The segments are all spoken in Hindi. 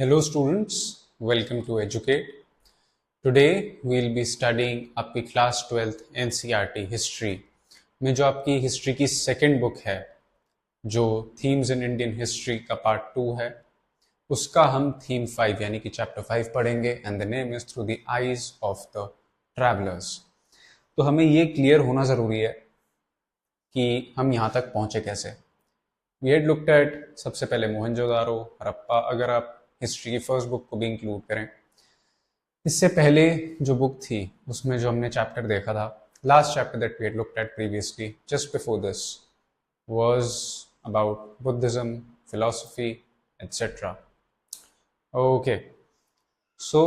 Hello students, welcome to Educate. Today we'll be studying आपकी क्लास 12th NCERT हिस्ट्री में जो आपकी हिस्ट्री की सेकंड बुक है जो थीम्स इन इंडियन हिस्ट्री का पार्ट 2 है उसका हम थीम 5 यानी कि चैप्टर 5 पढ़ेंगे and the name is through the eyes of the travellers. तो हमें ये क्लियर होना ज़रूरी है कि हम यहाँ तक पहुँचे कैसे। वी हैड लुक्ड एट सबसे पहले मोहनजोदारो, हड़प्पा, अगर आप हिस्ट्री की फर्स्ट बुक को भी इंक्लूड करें। इससे पहले जो बुक थी उसमें जो हमने चैप्टर देखा था, last chapter that we had looked at previously just before this was about Buddhism, philosophy etcetera. Okay, so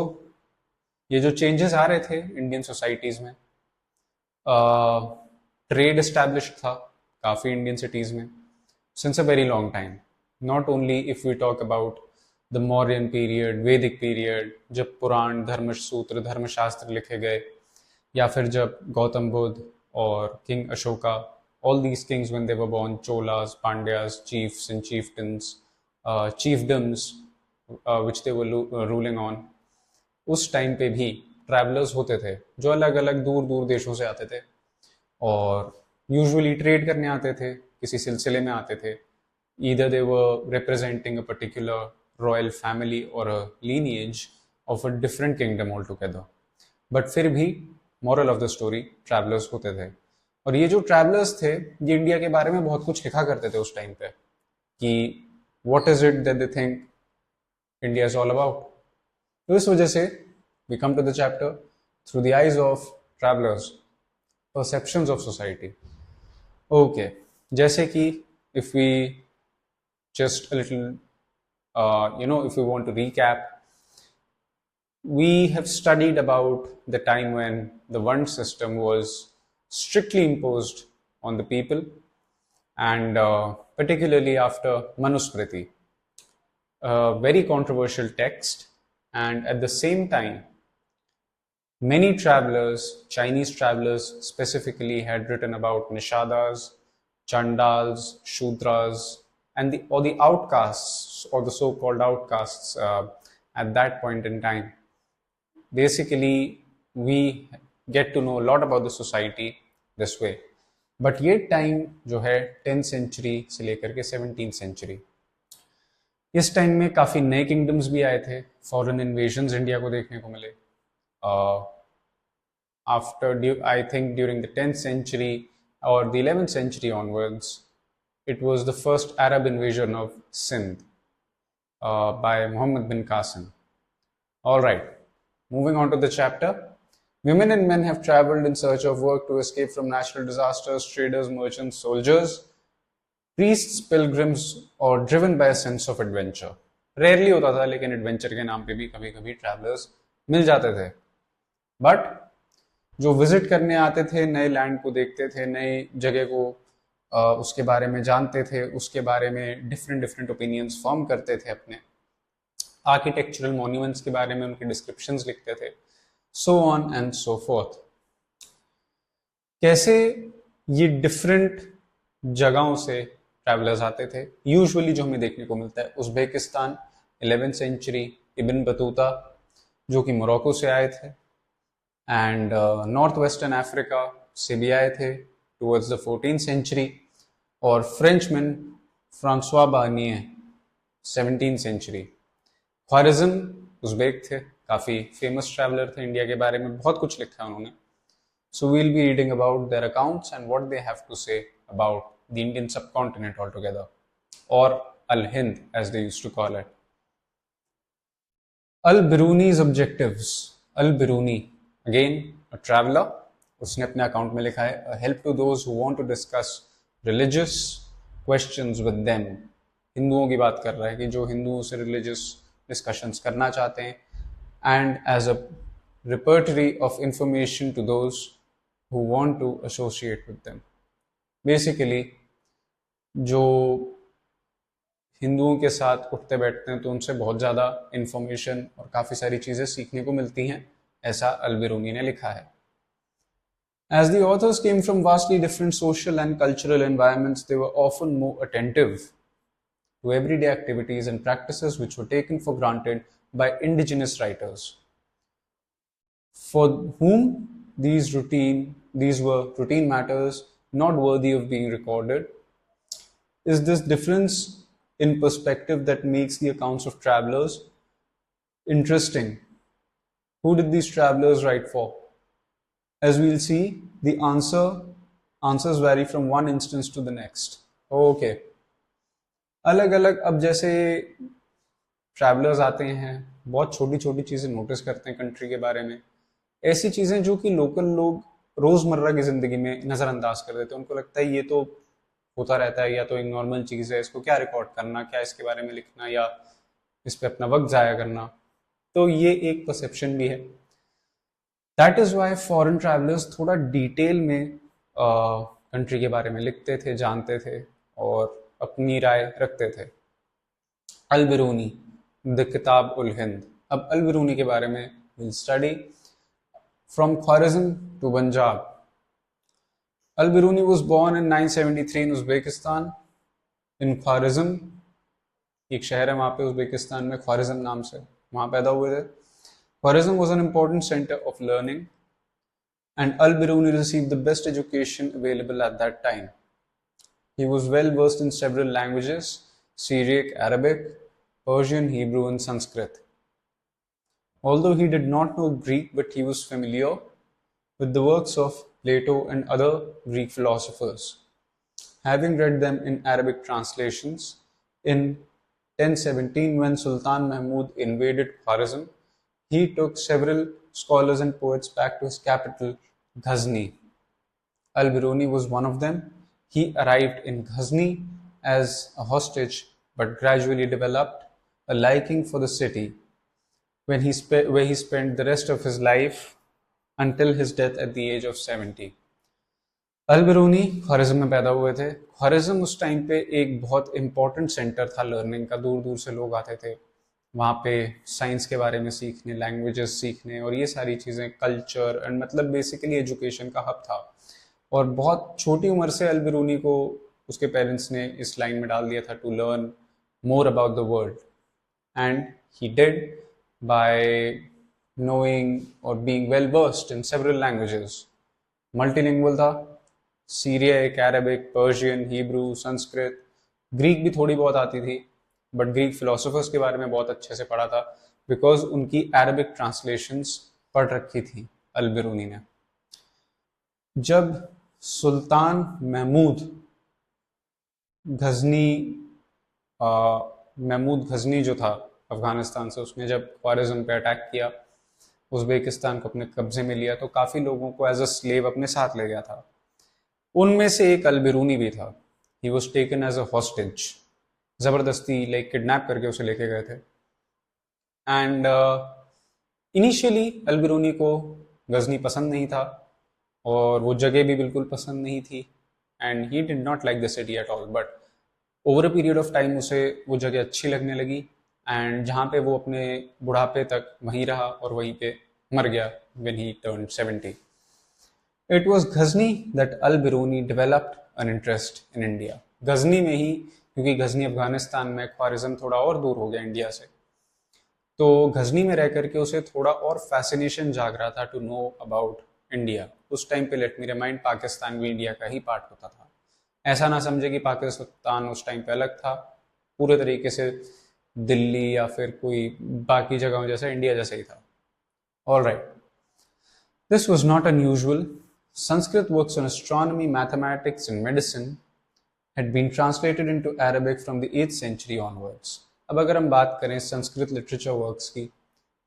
ये जो चेंजेस आ रहे थे इंडियन सोसाइटीज़ में, ट्रेड एस्टैब्लिश था काफ़ी इंडियन सिटीज़ में since a very long time. Not only if we talk about the Mauryan period, Vedic period, जब पुराण, धर्म सूत्र, धर्मशास्त्र लिखे गए, या फिर जब गौतम बुद्ध और king Ashoka, all these kings when they were born, Cholas, Pandyas, chiefs and chieftains, chiefdoms which they were ruling on, उस टाइम पे भी ट्रैवलर्स होते थे जो अलग अलग दूर दूर देशों से आते थे और यूजुअली ट्रेड करने आते थे, किसी सिलसिले में आते थे। Either they were representing a particular royal family और a lineage of a different kingdom all together, but फिर भी moral of the story travellers होते थे। और ये जो ट्रैवलर्स थे ये इंडिया के बारे में बहुत कुछ लिखा करते थे उस टाइम पे कि what is it that they think India is all about. तो इस वजह से we come to the chapter through the eyes of travellers, perceptions of society. Okay, जैसे कि if we just a little if we want to recap, we have studied about the time when the Varna system was strictly imposed on the people, and particularly after Manusmriti, a very controversial text, and at the same time many travelers, Chinese travelers specifically, had written about Nishadas, Chandals, Shudras, and the outcasts or the so-called outcasts at that point in time. Basically, we get to know a lot about the society this way. But ये टाइम जो है 10th century से लेकर के 17th century, इस टाइम में काफ़ी नए किंगडम्स भी आए थे, फॉरेन इन्वेजन्स इंडिया को देखने को मिले। I think during the 10th century or the 11th century onwards, it was the first Arab invasion of Sindh by Muhammad bin Qasim. All right, moving on to the chapter. Women and men have traveled in search of work to escape from natural disasters, traders, merchants, soldiers, priests, pilgrims, or driven by a sense of adventure. Rarely होता था, लेकिन एडवेंचर के नाम पे भी कभी कभी ट्रैवलर्स मिल जाते थे। बट जो विजिट करने आते थे, नए लैंड को देखते थे, नए जगह को उसके बारे में जानते थे, उसके बारे में डिफरेंट ओपिनियंस फॉर्म करते थे, अपने आर्किटेक्चरल मॉन्यूमेंट्स के बारे में उनके डिस्क्रिप्शंस लिखते थे, so on and so fourth. कैसे ये डिफरेंट जगहों से ट्रैवलर्स आते थे, यूजुअली जो हमें देखने को मिलता है Uzbekistan 11th century, Ibn Battuta जो कि मोरक्को से आए थे, एंड नॉर्थ वेस्टर्न अफ्रीका से भी आए थे टूवर्ड्स द 14th सेंचुरी, और Frenchman Francois Bernier 17th century. Khwarizm Uzbek थे, काफ़ी फेमस ट्रैवलर थे, इंडिया के बारे में बहुत कुछ लिखा है उन्होंने। So we'll be reading about their accounts and what they have to say about the Indian subcontinent all together, और Al Hind as they used to call it. Al Biruni's objectives. Al Biruni again a traveller, उसने अपने अकाउंट में लिखा है help to those who want to discuss religious questions with them. हिंदुओं की बात कर रहा है कि जो हिंदुओं से रिलीजियस डिस्कशंस करना चाहते हैं, and as a repertory of information to those who want to associate with them. Basically जो हिंदुओं के साथ उठते बैठते हैं तो उनसे बहुत ज़्यादा इंफॉर्मेशन और काफ़ी सारी चीज़ें सीखने को मिलती हैं, ऐसा अल बिरूनी ने लिखा है। As the authors came from vastly different social and cultural environments, they were often more attentive to everyday activities and practices which were taken for granted by indigenous writers, for whom these were routine matters not worthy of being recorded. Is this difference in perspective that makes the accounts of travelers interesting? Who did these travelers write for? As we'll see, the answers vary from one instance to the next. Okay. अलग अलग अब जैसे ट्रैवलर्स आते हैं, बहुत छोटी छोटी चीज़ें नोटिस करते हैं कंट्री के बारे में, ऐसी चीज़ें जो कि लोकल लोग रोज़मर्रा की ज़िंदगी में नज़रअंदाज कर देते हैं. उनको लगता है ये तो होता रहता है, या तो एक नॉर्मल चीज़ है, इसको क्या रिकॉर्ड करना, क्या इसके बारे में लिखना, या इस पर अपना वक्त ज़ाया करना. तो ये एक परसेप्शन भी है. That is why foreign travellers थोड़ा डिटेल में कंट्री के बारे में लिखते थे, जानते थे और अपनी राय रखते थे. अल बिरूनी, द किताब उल हिंद. अब अल बिरूनी के बारे में will study from Khwarizm to Punjab. Al Biruni was born in 973 in Uzbekistan, in Khwarizm. एक शहर है वहाँ पे उज़्बेकिस्तान में, ख्वारिज़्म नाम से, वहाँ पैदा हुए थे. ख्वारिज़्म was an important center of learning, and Al-Biruni received the best education available at that time. He was well versed in several languages: Syriac, Arabic, Persian, Hebrew, and Sanskrit. Although he did not know Greek, but he was familiar with the works of Plato and other Greek philosophers. Having read them in Arabic translations, in 1017, when Sultan Mahmud invaded Khwarizm, he took several scholars and poets back to his capital, Ghazni. Al-Biruni was one of them. He arrived in Ghazni as a hostage, but gradually developed a liking for the city, where he spent the rest of his life until his death at the age of 70. अल-बिरूनी ख्वारिज़्म में पैदा हुए थे. ख्वारिज़्म उस टाइम पे एक बहुत इम्पोर्टेंट सेंटर था लर्निंग का. दूर दूर से लोग आते थे वहाँ पे साइंस के बारे में सीखने, लैंग्वेजेस सीखने और ये सारी चीज़ें, कल्चर एंड मतलब बेसिकली एजुकेशन का हब था. और बहुत छोटी उम्र से अल-बिरूनी को उसके पेरेंट्स ने इस लाइन में डाल दिया था to learn more about the world, and he did by knowing और being well versed in several languages. Multilingual था. Syriac, Arabic, Persian, Hebrew, Sanskrit, Greek भी थोड़ी बहुत आती थी, बट ग्रीक फिलोसोफर्स के बारे में बहुत अच्छे से पढ़ा था बिकॉज उनकी अरबिक ट्रांसलेशंस पढ़ रखी थी अल-बिरूनी ने. जब सुल्तान महमूद गजनी जो था अफगानिस्तान से, उसने जब ख्वारिज़्म पे अटैक किया, उज़्बेकिस्तान को अपने कब्जे में लिया, तो काफ़ी लोगों को एज अ स्लेव अपने साथ ले गया था. उनमें से एक अल-बिरूनी भी था. He was taken as a hostage. ज़बरदस्ती लाइक किडनैप करके उसे लेके गए थे. एंड इनिशियली अल-बिरूनी को गजनी पसंद नहीं था और वो जगह भी बिल्कुल पसंद नहीं थी, and he did not like the city at all. But over a period of time उसे वो जगह अच्छी लगने लगी, एंड जहाँ पे वो अपने बुढ़ापे तक वहीं रहा और वहीं पे मर गया when he turned 70. It was Ghazni that Al-Biruni developed an interest in India. Ghazni में ही, क्योंकि गजनी अफगानिस्तान में, ख्वारिज़्म थोड़ा और दूर हो गया इंडिया से, तो गजनी में रह करके उसे थोड़ा और फैसिनेशन जाग रहा था टू नो अबाउट इंडिया. उस टाइम पे लेट मी रिमाइंड, पाकिस्तान भी इंडिया का ही पार्ट होता था. ऐसा ना समझे कि पाकिस्तान उस टाइम पे अलग था, पूरे तरीके से दिल्ली या फिर कोई बाकी जगहों जैसा इंडिया जैसा ही था. All right. This was not unusual. Sanskrit works on astronomy, mathematics, and medicine had been translated into Arabic from the 8th century onwards. अब अगर हम बात करें संस्कृत लिटरेचर वर्क्स की,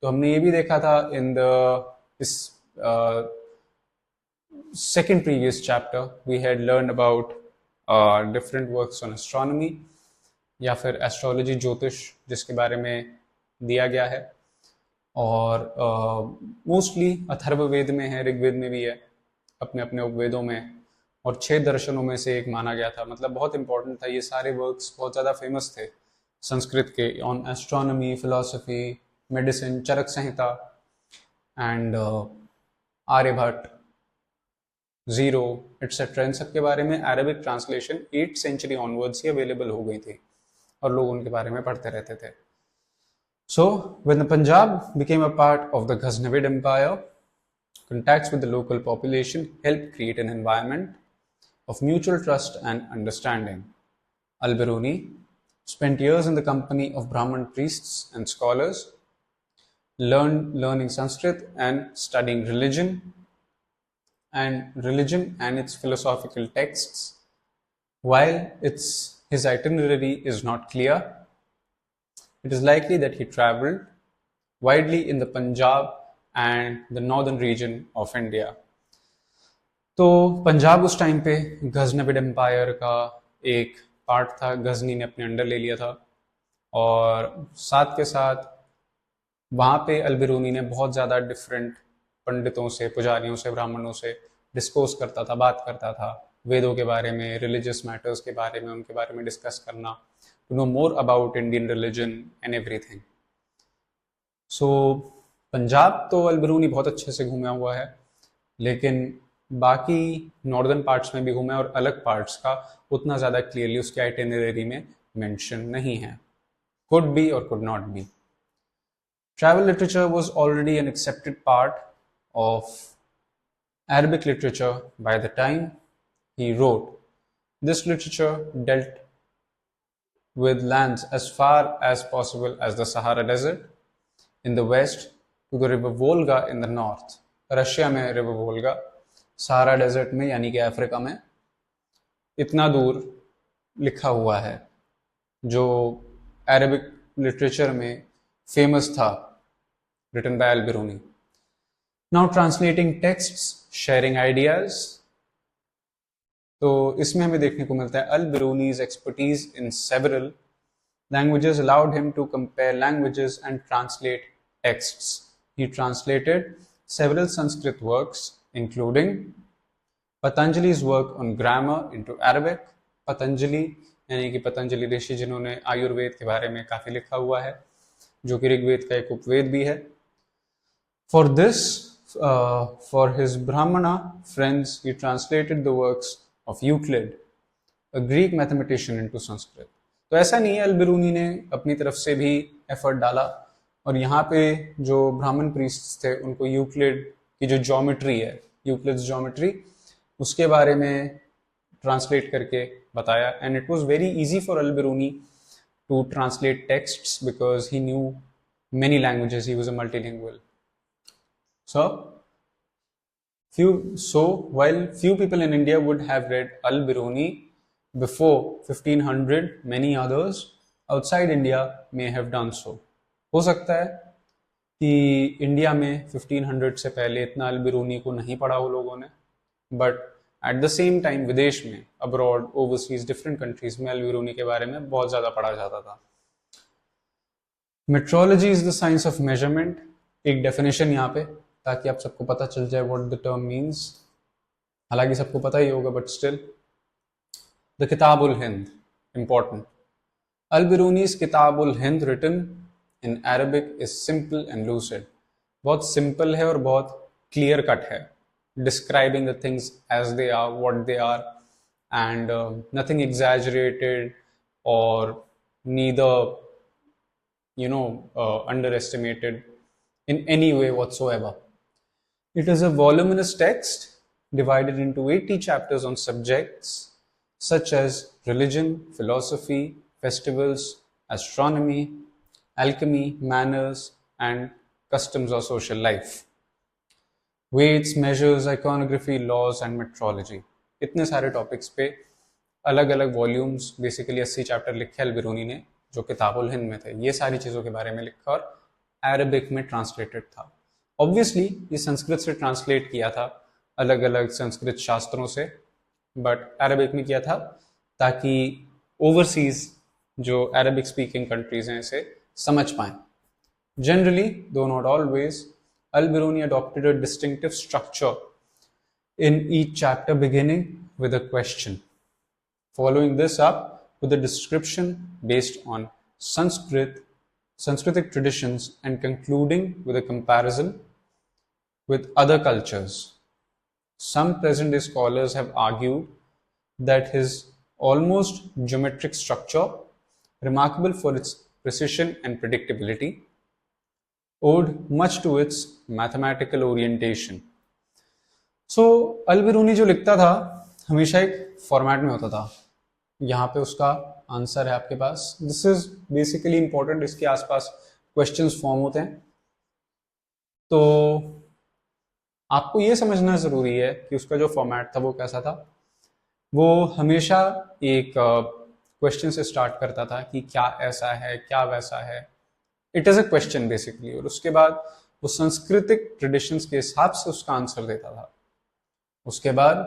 तो हमने ये भी देखा था इन इस second previous chapter we had learned about different works on astronomy या फिर एस्ट्रोलॉजी, ज्योतिष, जिसके बारे में दिया गया है. और मोस्टली अथर्ववेद में है, ऋग्वेद में भी है, अपने अपने उपवेदों में, और 6 दर्शनों में से एक माना गया था. मतलब बहुत इंपॉर्टेंट था. ये सारे वर्क्स बहुत ज़्यादा फेमस थे संस्कृत के, on astronomy, philosophy, medicine, Charaka Samhita and Aryabhata, zero etcetera. इन सब के बारे में Arabic translation 8th century onwards ही अवेलेबल हो गई थी. और लोग उनके बारे में पढ़ते रहते थे. So, when the Punjab became a part of the Ghaznavid Empire, contacts with the local population helped create an environment of mutual trust and understanding. Al-Biruni spent years in the company of Brahmin priests and scholars, learning Sanskrit and studying religion and its philosophical texts. While his itinerary is not clear, it is likely that he travelled widely in the Punjab and the northern region of India. तो पंजाब उस टाइम पे गजनविड एम्पायर का एक पार्ट था. गजनी ने अपने अंडर ले लिया था और साथ के साथ वहाँ पे अल-बिरूनी ने बहुत ज़्यादा डिफरेंट पंडितों से, पुजारियों से, ब्राह्मणों से डिस्कोस करता था, बात करता था वेदों के बारे में, रिलीजियस मैटर्स के बारे में, उनके बारे में डिस्कस करना, to know more about Indian religion and everything. So Punjab तो अल-बिरूनी बहुत अच्छे से घूमा हुआ है, लेकिन बाकी नॉर्दर्न पार्ट्स में भी घूमा है और अलग पार्ट्स का उतना ज़्यादा क्लियरली उसके आइटिनरी में मेंशन नहीं है. कुड बी और could not be. Travel literature was already an accepted part of Arabic literature by the time he wrote. This literature dealt with lands as far as possible as the Sahara Desert in the west to the river Volga in the north. Russia में रिवर वोल्गा, सहारा डेजर्ट में यानी कि अफ्रीका में इतना दूर लिखा हुआ है जो अरबिक लिटरेचर में फेमस था, written by Al-Biruni. Now translating texts, sharing ideas. तो इसमें हमें देखने को मिलता है Al-Biruni's expertise in several languages allowed him to compare languages and translate texts. He translated several Sanskrit works, including Patanjali's work on grammar into Arabic. Patanjali यानी कि पतंजलि ऋषि जिन्होंने आयुर्वेद के बारे में काफी लिखा हुआ है, जो कि ऋग्वेद का एक उपवेद भी है. For this, for his Brahmana friends, he translated the works of Euclid, a Greek mathematician, into Sanskrit. तो ऐसा नहीं है, अल-बिरूनी ने अपनी तरफ से भी एफर्ट डाला और यहाँ पे जो ब्राह्मण प्रीस्ट्स थे उनको यूक्लिड की जो ज्योमेट्री है, यूक्लिड्स ज्योमेट्री, उसके बारे में ट्रांसलेट करके बताया. And it was very easy for Al Biruni to translate texts because he knew many languages. He was a multilingual. So while few people in India would have read Al-Biruni before 1500, many others outside India may have done so. हो सकता है कि इंडिया में 1500 से पहले इतना अल-बिरूनी को नहीं पढ़ा हो लोगों ने, but at the same time विदेश में, अब्रॉड, ओवरसीज, डिफरेंट कंट्रीज में अल-बिरूनी के बारे में बहुत ज़्यादा पढ़ा जाता था. Metrology is the science of measurement. एक डेफिनेशन यहाँ पे, ताकि आप सबको पता चल जाए व्हाट द टर्म मीन्स. हालांकि सबको पता ही होगा, but still. The Kitabul Hind, important. Al Biruni's Kitabul Hind written in Arabic is simple and lucid. बहुत सिंपल है और बहुत क्लियर कट है, describing the things as they are, what they are, and nothing exaggerated or neither, underestimated in any way whatsoever. It is a voluminous text divided into 80 chapters on subjects such as religion, philosophy, festivals, astronomy, alchemy, manners, and customs or social life. Weights, measures, iconography, laws and metrology. इतने सारे टॉपिक्स पे अलग अलग वॉल्यूम्स, बेसिकली 80 चैप्टर लिखे अल-बिरूनी ने, जो किताबुल हिंद में थे. ये सारी चीज़ों के बारे में लिखा और अरबिक में ट्रांसलेटेड था. ऑब्वियसली ये संस्कृत से ट्रांसलेट किया था, अलग अलग संस्कृत शास्त्रों से, बट अरबिक में किया था ताकि ओवरसीज जो अरबिक स्पीकिंग कंट्रीज हैं इसे समझ पाएं. जनरली, दो not always, Al-Biruni adopted a distinctive structure in each chapter, beginning with a question, following this up with a description based on Sanskritic traditions, and concluding with a comparison with other cultures. Some present-day scholars have argued that his almost geometric structure remarkable for its precision and predictability, owed much to its mathematical orientation. सो अल बिरूनी जो लिखता था हमेशा एक फॉर्मेट में होता था. यहाँ पे उसका आंसर है आपके पास. दिस इज बेसिकली इंपॉर्टेंट, इसके आसपास क्वेश्चंस फॉर्म होते हैं. तो आपको ये समझना जरूरी है कि उसका जो फॉर्मेट था वो कैसा था. वो हमेशा एक क्वेश्चन से स्टार्ट करता था कि क्या ऐसा है, क्या वैसा है. It is a question basically, और उसके बाद वो सांस्कृतिक ट्रेडिशंस के हिसाब से उसका आंसर देता था. उसके बाद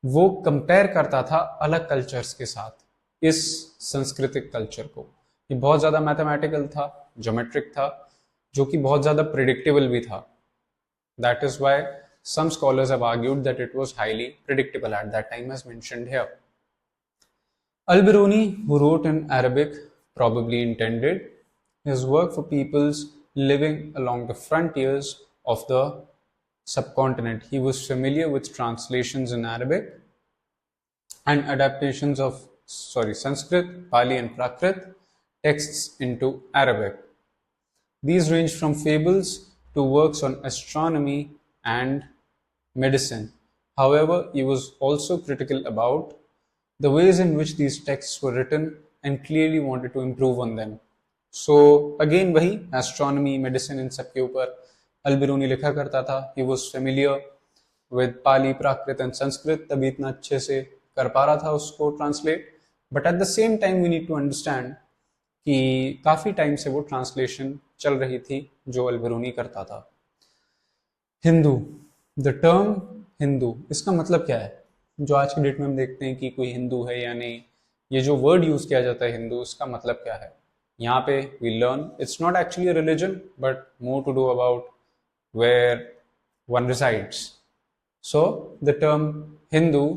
वो कंपेयर करता था अलग कल्चर्स के साथ इस सांस्कृतिक कल्चर को. ये बहुत ज़्यादा मैथमेटिकल था, ज्योमेट्रिक था, जो कि बहुत ज़्यादा प्रिडिक्टेबल भी था. That is why some scholars have argued that it was highly predictable at that time, as mentioned here. Al-Biruni, who wrote in Arabic, probably intended his work for peoples living along the frontiers of the subcontinent. He was familiar with translations in Arabic and adaptations of Sanskrit, Pali and Prakrit texts into Arabic. These range from fables to works on astronomy and medicine. However, he was also critical about the ways in which these texts were written and clearly wanted to improve on them. So again वही astronomy, medicine, इन सब के ऊपर अल-बिरूनी लिखा करता था. He was familiar with Pali, Prakrit and Sanskrit, तभी इतना अच्छे से कर पा रहा था उसको translate. But at the same time we need to understand कि काफ़ी टाइम से वो ट्रांसलेशन चल रही थी जो अल-बिरूनी करता था. हिंदू, द टर्म हिंदू, इसका मतलब क्या है? जो आज की डेट में हम देखते हैं कि कोई हिंदू है या नहीं, ये जो वर्ड यूज किया जाता है हिंदू, इसका मतलब क्या है? यहाँ पे we learn it's not actually a religion but more to do about where one resides. So the term Hindu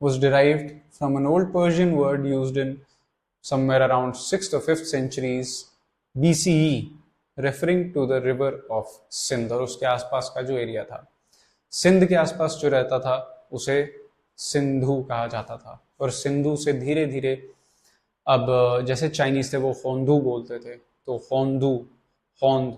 was derived from an old Persian word used in somewhere around 6th or 5th centuries BCE, referring to the river of Sindh. और उसके आसपास का जो एरिया था, सिंध के आसपास जो रहता था, उसे सिंधु कहा जाता था. और सिंधु से धीरे धीरे अब जैसे चाइनीज थे वो होंदू बोलते थे, तो होंदू, होंद,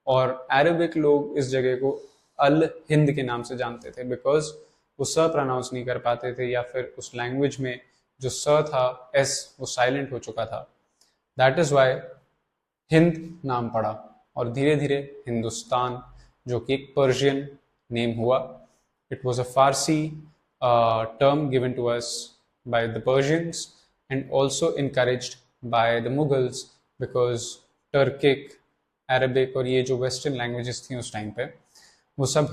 और अरबिक लोग इस जगह को अल हिंद के नाम से जानते थे बिकॉज वो स प्रोनाउंस नहीं कर पाते थे, या फिर उस लैंग्वेज में जो स था, एस, वो साइलेंट हो चुका था. दैट इज वाई हिंद नाम पड़ा. और धीरे धीरे हिंदुस्तान, जो कि एक पर्शियन नेम हुआ. It was a Farsi term given to us by the Persians and also encouraged by the Mughals because Turkic, Arabic और ये जो वेस्टर्न लैंग्वेजेस थी उस टाइम पे, वो सब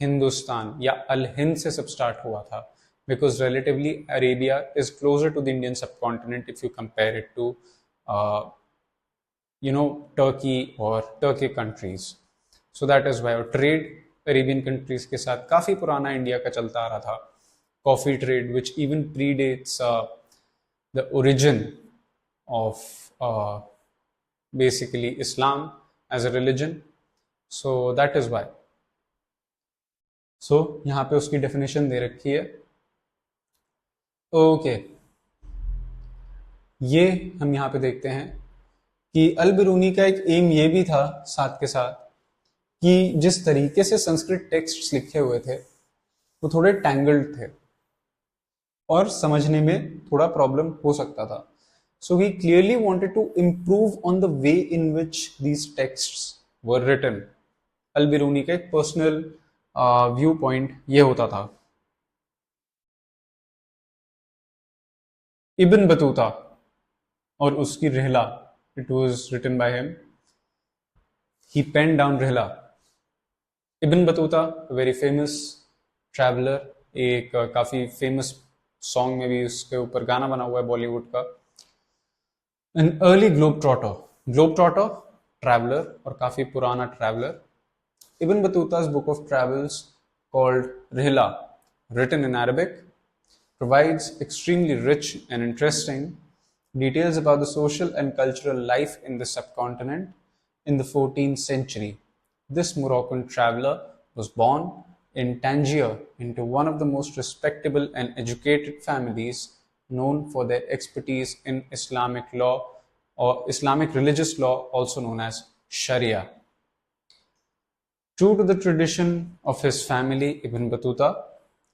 हिंदुस्तान या अल हिंद से सब स्टार्ट हुआ था. Because relatively Arabia is closer to the Indian subcontinent if you compare it to Turkey और Turkey countries. So that is why trade Arabian countries के साथ काफ़ी पुराना इंडिया का चलता आ रहा था. Coffee trade which even predates the origin of basically Islam as a religion. So that is why. So यहाँ पे उसकी डेफिनेशन दे रखी है. ओके, ये हम यहाँ पे देखते हैं कि अल-बिरूनी का एक एम ये भी था साथ के साथ कि जिस तरीके से संस्कृत टेक्स्ट्स लिखे हुए थे वो थोड़े टैंगल्ड थे और समझने में थोड़ा प्रॉब्लम हो सकता था. So he clearly wanted to improve on the way in which these texts were written. अल-बिरूनी का एक पर्सनल व्यू पॉइंट ये होता था. इब्न बतूता और उसकी Rihla, it was written by him. He penned down Rihla. Ibn Battuta very famous traveller, एक काफी फेमस सॉन्ग में भी उसके ऊपर गाना बना हुआ है बॉलीवुड का. An early globetrotter, traveler और काफी पुराना traveler. Ibn Battuta's book of travels called Rihla, written in Arabic, provides extremely rich and interesting details about the social and cultural life in the subcontinent in the 14th century. This Moroccan traveler was born in Tangier into one of the most respectable and educated families known for their expertise in Islamic law or Islamic religious law, also known as Sharia. True to the tradition of his family, Ibn Battuta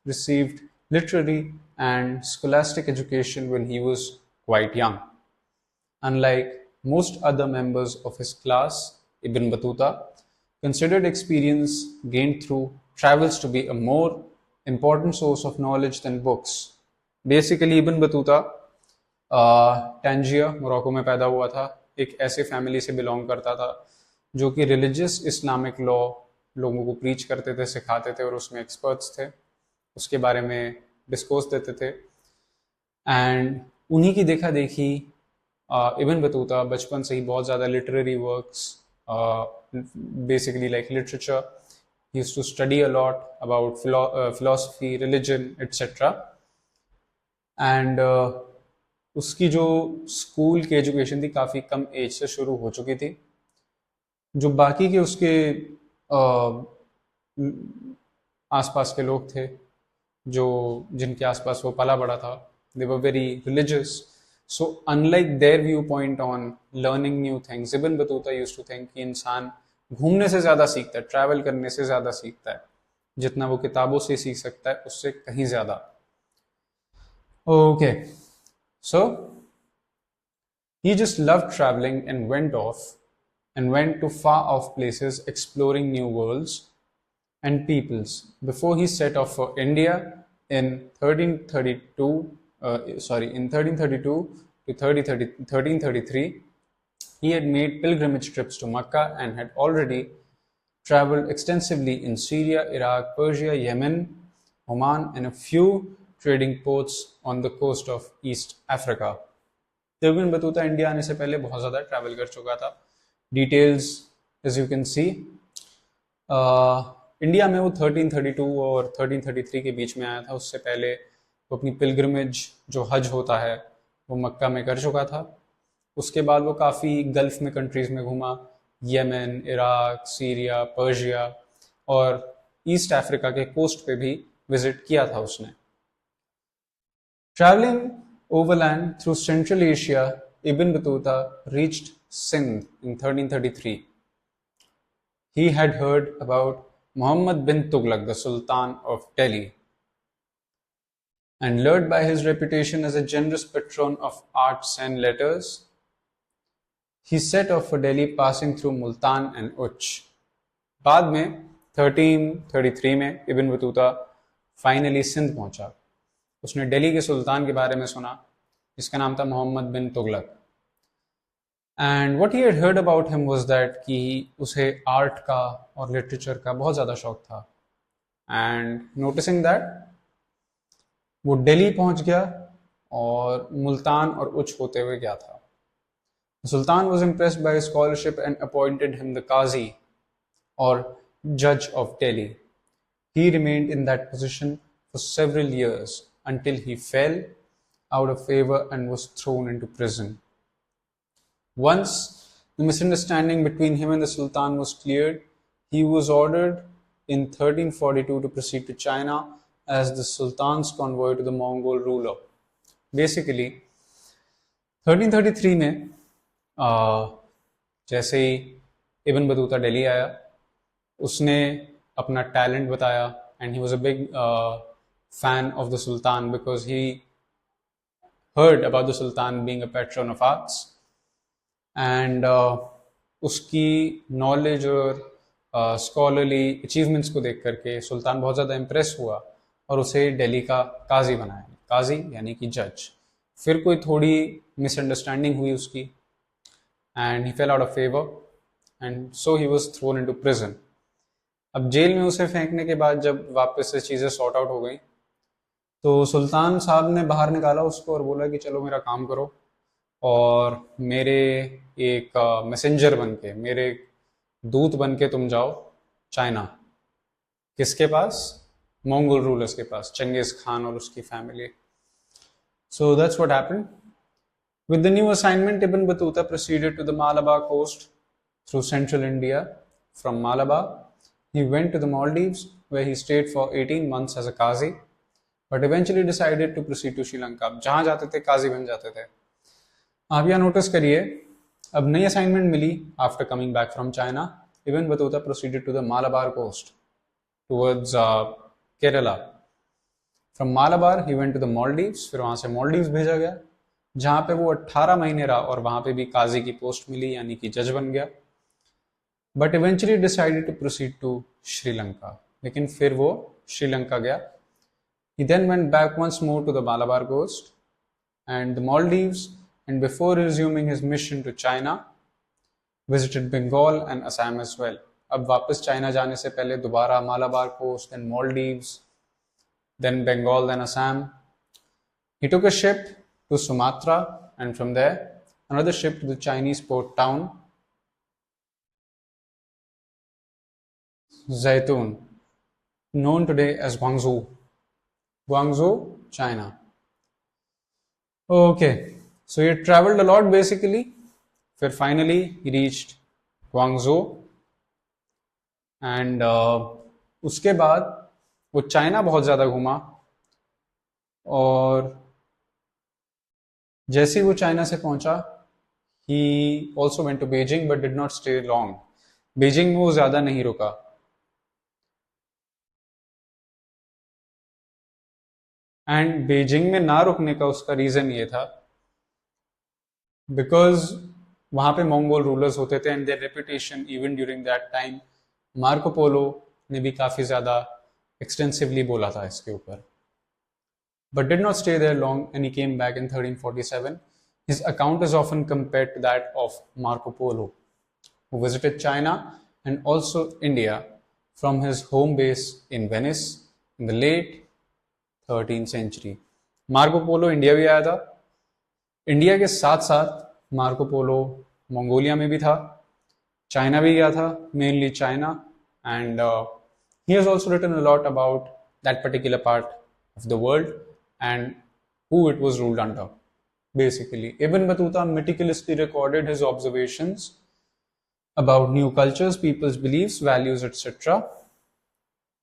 received literary and scholastic education when he was quite young. Unlike most other members of his class, Ibn Battuta considered experience gained through travels to be a more important source of knowledge than books. Basically, Ibn Battuta Tangier Morocco में पैदा हुआ था. एक ऐसे फैमिली से बिलोंग करता था जो कि रिलीजियस इस्लामिक लॉ लोगों को प्रीच करते थे, सिखाते थे और उसमें एक्सपर्ट्स थे, उसके बारे में डिस्कोर्स देते थे. एंड उन्हीं की देखा देखी इब्न बतूता बचपन से ही बहुत ज़्यादा literary works, basically like literature. He used to study a lot about philosophy, religion, etc. And उसकी जो स्कूल की एजुकेशन थी काफ़ी कम एज से शुरू हो चुकी थी. जो बाकी के उसके आसपास के लोग थे जो जिनके आसपास वो पला बड़ा था, they were very religious. So unlike their viewpoint on learning new things, Ibn Battuta used to think कि इंसान घूमने से ज़्यादा सीखता है, ट्रैवल करने से ज़्यादा सीखता है, जितना वो किताबों से सीख सकता है उससे कहीं ज़्यादा. Okay, so he just loved traveling and went to far off places exploring new worlds and peoples. Before he set off for India in 1332 to 1333, he had made pilgrimage trips to Mecca and had already traveled extensively in Syria, Iraq, Persia, Yemen, Oman, and a few trading ports on the coast of East Africa. Ibn Battuta India आने से पहले बहुत ज़्यादा ट्रैवल कर चुका था. Details as you can see, India में वो 1332 और 1333 के बीच में आया था. उससे पहले वो अपनी पिलग्रिमेज जो हज होता है वो मक्का में कर चुका था. उसके बाद वो काफ़ी गल्फ में कंट्रीज़ में घूमा, यमन, इराक, सीरिया, पर्शिया और ईस्ट अफ्रीका के कोस्ट पे भी विजिट किया था उसने. Traveling overland through Central Asia, Ibn Battuta reached Sindh in 1333. He had heard about Muhammad bin Tughlaq, the Sultan of Delhi, and lured by his reputation as a generous patron of arts and letters, he set off for Delhi, passing through Multan and Uch. बाद में 1333 में इब्न बतूता फाइनली सिंध पहुंचा. उसने दिल्ली के सुल्तान के बारे में सुना जिसका नाम था Mohammad bin Tughlaq. And what he had heard about him was that कि उसे आर्ट का और लिटरेचर का बहुत ज़्यादा शौक था. एंड नोटिसिंग दैट वो दिल्ली पहुंच गया और मुल्तान और उच होते हुए गया था. Sultan was impressed by his scholarship and appointed him the qazi और जज of Delhi. He remained in that position for several years until he fell out of favor and was thrown into prison. Once the misunderstanding between him and the Sultan was cleared, he was ordered in 1342 to proceed to China as the Sultan's convoy to the Mongol ruler. Basically, 1333 में जैसे ही इब्न बतूता दिल्ली आया, उसने अपना टैलेंट बताया and he was a big fan of the Sultan because he heard about the Sultan being a patron of arts. And उसकी नॉलेज और स्कॉलरली अचीवमेंट्स को देख करके सुल्तान बहुत ज़्यादा इम्प्रेस हुआ और उसे दिल्ली का काजी बनाया. काजी यानी कि जज. फिर कोई थोड़ी मिसअंडरस्टैंडिंग हुई उसकी and he fail out of favour and so he was thrown into prison. अब जेल में उसे फेंकने के बाद जब वापस से चीज़ें सॉर्ट आउट हो गई तो सुल्तान साहब ने बाहर निकाला उसको और बोला कि चलो मेरा काम करो और मेरे एक मैसेंजर बन के, मेरे दूत बन के तुम जाओ चाइना. किसके पास? मंगोल रूलर्स के पास, चंगेज खान और उसकी family. So that's what happened. With the new assignment Ibn Battuta proceeded to the Malabar coast through central India. From Malabar he went to the Maldives where he stayed for 18 months as a qazi. but eventually decided to proceed to Sri Lanka. अब जहाँ जाते थे काजी बन जाते थे. आप यहाँ नोटिस करिए, अब नई असाइनमेंट मिली after coming back from China. Ibn Battuta proceeded to the Malabar coast towards Kerala. From Malabar he went to the Maldives. फिर वहाँ से मॉलडीव्स भेजा गया, जहाँ पे वो 18 महीने रहा और वहाँ पे भी काजी की पोस्ट मिली, यानी कि जज बन गया. But eventually decided to proceed to Sri Lanka. लेकिन फिर वो श्रीलंका गया. He then went back once more to the Malabar coast and the Maldives, and before resuming his mission to China, visited Bengal and Assam as well. अब वापस चाइना जाने से पहले दोबारा Malabar coast, then Maldives, then Bengal, then Assam. He took a ship to Sumatra, and from there another ship to the Chinese port town Zaitun, known today as Guangzhou. Guangzhou, China. Okay, so he traveled a lot basically. फिर finally he reached Guangzhou and उसके बाद वो चाइना बहुत ज़्यादा घूमा और जैसे ही वो चाइना से पहुंचा he also went to Beijing but did not stay long. Beijing में वो ज़्यादा नहीं रुका. एंड बीजिंग में ना रुकने का उसका रीज़न ये था बिकॉज वहाँ पे मंगोल रूलर्स होते थे and their reputation even during that time. Marco Polo ने भी काफ़ी ज़्यादा एक्सटेंसिवली बोला था इसके ऊपर. But did not stay there long and he came back in 1347. His account is often compared to that of Marco Polo who visited China and also India from his home base in Venice in the late 13th century. Marco Polo India भी आया था. इंडिया के साथ साथ मार्को पोलो मंगोलिया में भी था, चाइना भी गया था, mainly China. And he has also written a lot about that particular part of the world and who it was ruled under. Basically, Ibn Battuta meticulously recorded his observations about new cultures, people's beliefs, values, etc.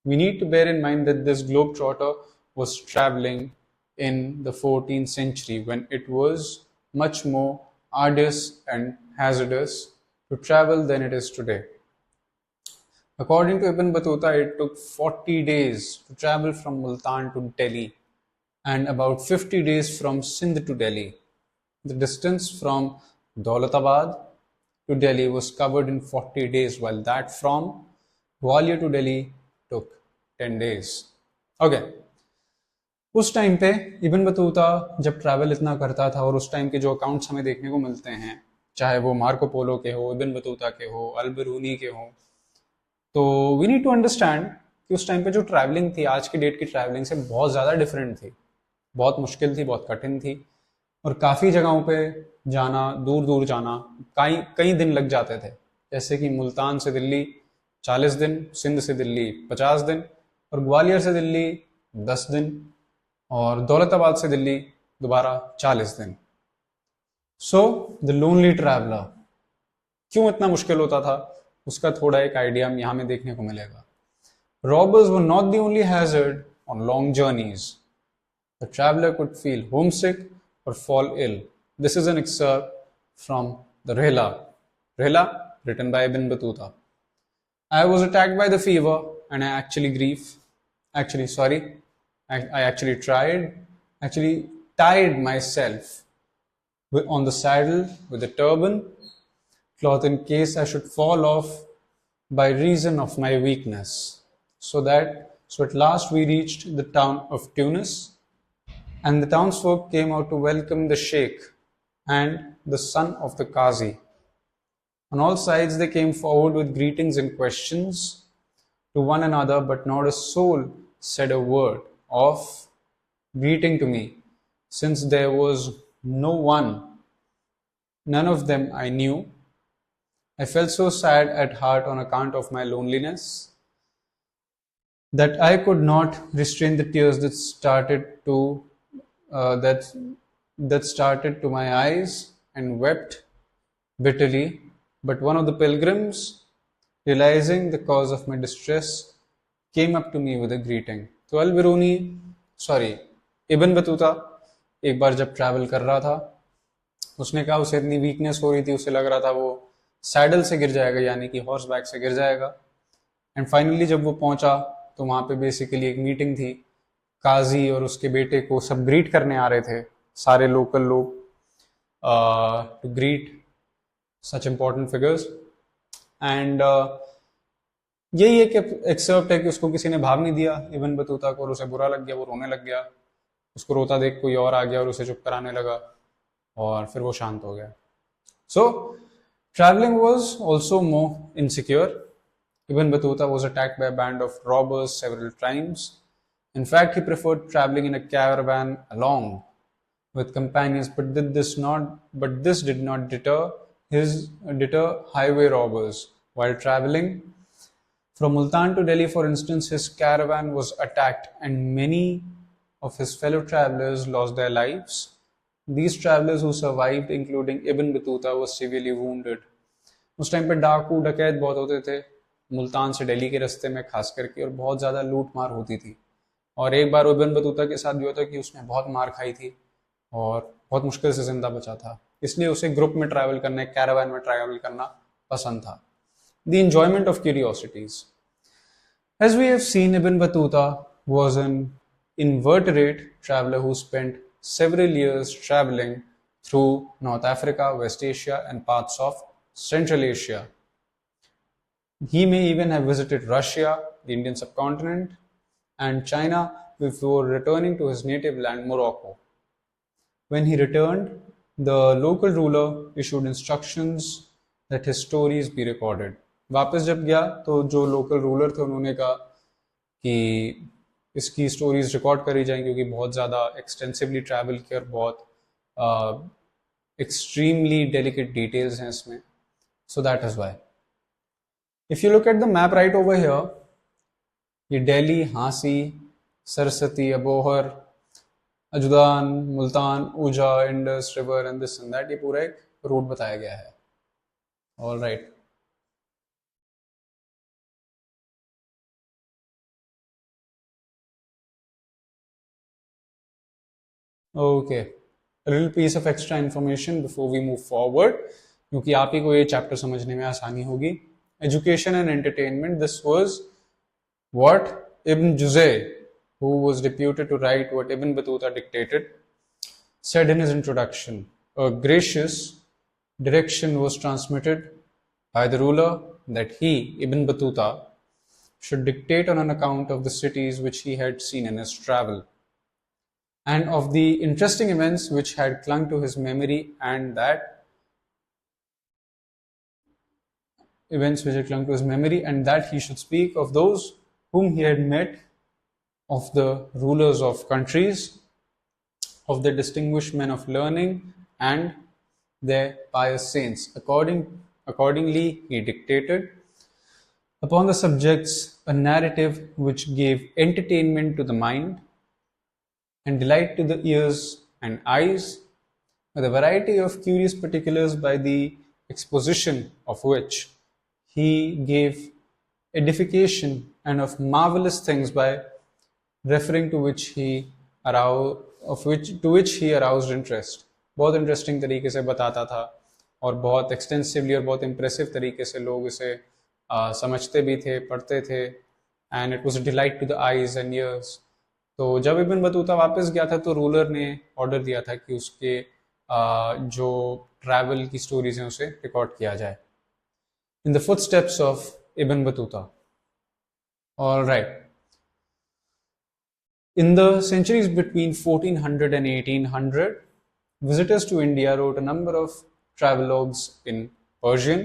We need to bear in mind that this globetrotter was traveling in the 14th century when it was much more arduous and hazardous to travel than it is today. According to Ibn Battuta, it took 40 days to travel from Multan to Delhi and about 50 days from Sindh to Delhi. The distance from Daulatabad to Delhi was covered in 40 days, while that from Gwalior to Delhi took 10 days. Okay. उस टाइम पे इब्न बतूता जब ट्रैवल इतना करता था और उस टाइम के जो अकाउंट्स हमें देखने को मिलते हैं, चाहे वो मार्को पोलो के हो, इब्न बतूता के हो, अल-बिरूनी के हो, तो वी नीड टू अंडरस्टैंड कि उस टाइम पे जो ट्रैवलिंग थी आज की डेट की ट्रैवलिंग से बहुत ज़्यादा डिफरेंट थी, बहुत मुश्किल थी, बहुत कठिन थी और काफ़ी जगहों पे जाना, दूर दूर जाना कई दिन लग जाते थे. जैसे कि मुल्तान से दिल्ली 40 दिन, सिंध से दिल्ली 50 दिन और ग्वालियर से दिल्ली 10 दिन और दौलताबाद से दिल्ली दोबारा 40 दिन. सो द लोनली ट्रैवलर क्यों इतना मुश्किल होता था उसका थोड़ा एक आइडिया यहाँ में देखने को मिलेगा. Robbers were not the only hazard on long journeys. The traveller could feel homesick or fall ill. This is an excerpt from the Rihla. Rihla, written by Ibn Battuta. I was attacked by the fever and I tied myself on the saddle with a turban cloth in case I should fall off by reason of my weakness. So at last we reached the town of Tunis. And the townsfolk came out to welcome the Sheikh and the son of the Qazi. On all sides they came forward with greetings and questions to one another, but not a soul said a word of greeting to me, since there was none of them I knew. I felt so sad at heart on account of my loneliness that I could not restrain the tears that started to my eyes and wept bitterly. But one of the pilgrims, realizing the cause of my distress, came up to me with a greeting. तो अल-बिरूनी सॉरी, इब्न बतूता एक बार जब ट्रैवल कर रहा था, उसने कहा उसे इतनी वीकनेस हो रही थी, उसे लग रहा था वो सैडल से गिर जाएगा, यानी कि हॉर्स बैक से गिर जाएगा। एंड फाइनली जब वो पहुंचा तो वहां पे बेसिकली एक मीटिंग थी, काजी और उसके बेटे को सब ग्रीट करने आ रहे थे, सारे लोकल लोग, to greet such important figures. And यही एक एक्सर्प्ट है कि उसको किसी ने भाव नहीं दिया इब्न बतूता को, और उसे बुरा लग गया, वो रोने लग गया। उसको रोता देख कोई और आ गया और उसे चुप कराने लगा, और फिर वो शांत हो गया। सो traveling was also more insecure. Ibn Battuta was attacked by a band of robbers several times. In fact, he preferred traveling in a caravan along with companions, but this did not deter highway robbers. While traveling from Multan to Delhi, for instance, his caravan was attacked and many of his fellow travelers lost their lives. These travelers who survived, including Ibn Battuta, was severely wounded. उस टाइम पे डाकू डकैत बहुत होते थे मुल्तान से दिल्ली के रास्ते में खास करके, और बहुत ज़्यादा लूट मार होती थी। और एक बार इब्न बतूता के साथ भी होता कि उसने बहुत मार खाई थी और बहुत मुश्किल से जिंदा बचा था, इसलिए उसे ग्रुप में ट्रैवल करना, कैरावान में ट्रैवल करना पसंद था। The enjoyment of curiosities. As we have seen, Ibn Battuta was an invertebrate traveler who spent several years traveling through North Africa, West Asia, and parts of Central Asia. He may even have visited Russia, the Indian subcontinent, and China before returning to his native land, Morocco. When he returned, the local ruler issued instructions that his stories be recorded. वापस जब गया तो जो लोकल रूलर थे उन्होंने कहा कि इसकी स्टोरीज रिकॉर्ड करी जाएं, क्योंकि बहुत ज़्यादा एक्सटेंसिवली ट्रैवल किया और बहुत एक्सट्रीमली डेलिकेट डिटेल्स हैं इसमें। So that is why. If you look at the map right over here, ये दिल्ली, हांसी, सरस्वती, अबोहर, अजदान, मुल्तान, ऊजा, Indus river and this and that, ये पूरा एक रूट बताया गया है। All right. Okay. A little piece of extra information before we move forward, क्योंकि आप ही को ये चैप्टर समझने में आसानी होगी। Education and entertainment. This was what Ibn Juzay, who was deputed to write what Ibn Battuta dictated, said in his introduction. A gracious direction was transmitted by the ruler that he, Ibn Battuta, should dictate on an account of the cities which he had seen in his travel, and of the interesting events which had clung to his memory, and that he should speak of those whom he had met, of the rulers of countries, of the distinguished men of learning, and their pious saints. Accordingly, he dictated upon the subjects a narrative which gave entertainment to the mind and delight to the ears and eyes, with a variety of curious particulars, by the exposition of which he gave edification, and of marvelous things by referring to which he aroused interest. बहुत इंटरेस्टिंग तरीके से बताता था और बहुत एक्सटेंसिवली और बहुत इम्प्रेसिव तरीके से लोग इसे समझते भी थे, पढ़ते थे, and it was delight to the eyes and ears. तो जब इब्न बतूता वापस गया था तो रूलर ने ऑर्डर दिया था कि उसके जो ट्रैवल की स्टोरीज हैं उसे रिकॉर्ड किया जाए। In the footsteps of Ibn Battuta. All right. In the centuries between 1400 and 1800, visitors to India wrote a number of travelogues in Persian.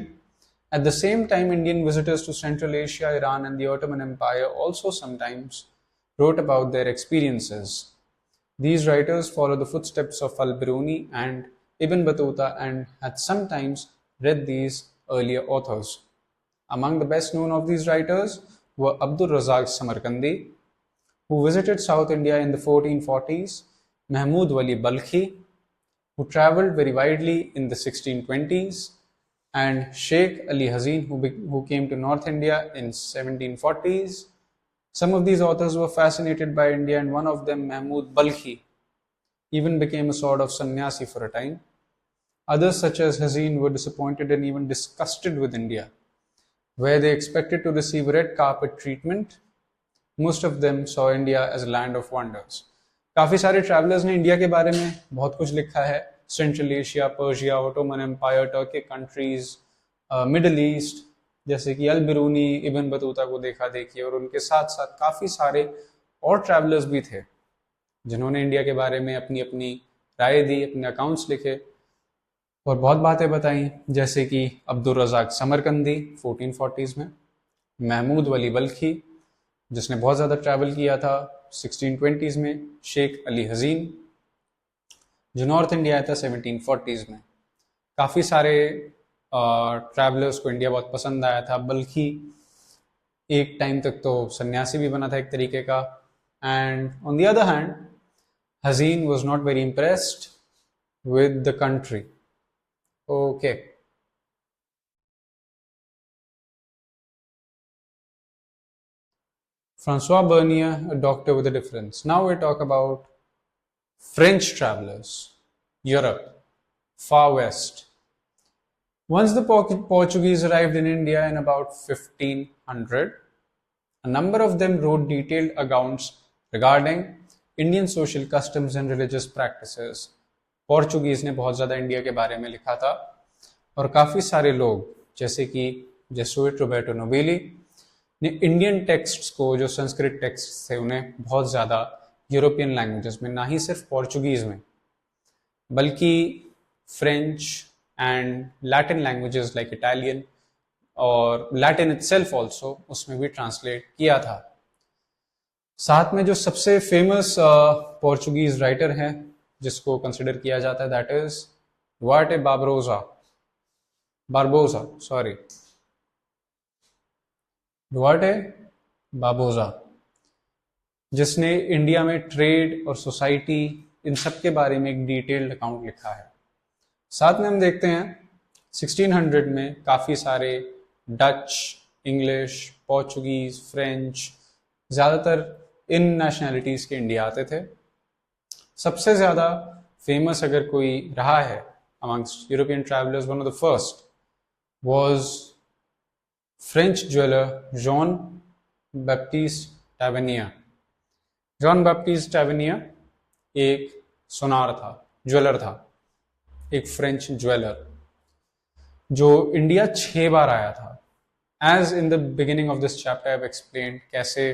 At the same time, Indian visitors to Central Asia, Iran, and the Ottoman Empire also sometimes wrote about their experiences. These writers followed the footsteps of Al-Biruni and Ibn Battuta and had sometimes read these earlier authors. Among the best known of these writers were Abdul Razak Samarkandi, who visited South India in the 1440s, Mahmud Wali Balkhi, who travelled very widely in the 1620s, and Sheikh Ali Hazin, who came to North India in 1740s. Some of these authors were fascinated by India, and one of them, Mahmud Balkhi, even became a sort of sannyasi for a time. Others, such as Hazin, were disappointed and even disgusted with India, where they expected to receive red carpet treatment. Most of them saw India as a land of wonders. काफ़ी सारे ट्रैवलर्स ने इंडिया के बारे में बहुत कुछ लिखा है. Central Asia, Persia, Ottoman empire, Turkey countries, Middle East, जैसे कि अल बिरूनी, इब्न बतूता को देखा देखिए, और उनके साथ साथ काफ़ी सारे और ट्रैवलर्स भी थे जिन्होंने इंडिया के बारे में अपनी अपनी राय दी, अपने अकाउंट्स लिखे और बहुत बातें बताई, जैसे कि अब्दुल रज़ाक समरकंदी 1440s में, महमूद वली बल्खी जिसने बहुत ज़्यादा ट्रैवल किया था 1620s में, शेख अली हजीन जो नॉर्थ इंडिया आया था 1740s में. काफ़ी सारे ट्रैवलर्स को इंडिया बहुत पसंद आया था. बल्कि एक टाइम तक तो सन्यासी भी बना था एक तरीके का. And on the other hand हजीन was not very impressed with the country. Okay, Francois Bernier, a doctor with a difference. Now we talk about French travelers, Europe, far west. Once the Portuguese arrived in India in about 1500, a number of them wrote detailed accounts regarding Indian social customs and religious practices. Portuguese ने बहुत ज़्यादा इंडिया के बारे में लिखा था और काफ़ी सारे लोग जैसे कि जेसुइट रोबर्टो नोबेली ने इंडियन टेक्स्ट्स को, जो संस्कृत टेक्स्ट थे, उन्हें बहुत ज़्यादा यूरोपियन लैंग्वेजेस में, ना ही सिर्फ पोर्चुगीज़ में बल्कि French and Latin languages like Italian और लैटिन इटसेल्फ ऑल्सो, उसमें भी ट्रांसलेट किया था. साथ में जो सबसे फेमस पोर्चुगीज राइटर हैं जिसको कंसिडर किया जाता है, दैट इज डुआर्टे बारबोजा, जिसने इंडिया में ट्रेड और सोसाइटी, इन सब के बारे में एक डिटेल्ड अकाउंट लिखा है. साथ में हम देखते हैं 1600 में काफ़ी सारे डच, इंग्लिश, पोर्चुगीज, फ्रेंच, ज़्यादातर इन नेशनैलिटीज़ के इंडिया आते थे. सबसे ज़्यादा फेमस अगर कोई रहा है amongst European travelers, one of the first was French jeweler Jean Baptiste Tavernier. Jean Baptiste Tavernier एक सोनार था, ज्वेलर था, एक फ्रेंच ज्वेलर जो इंडिया 6 बार आया था. As in the beginning of this chapter I have explained कैसे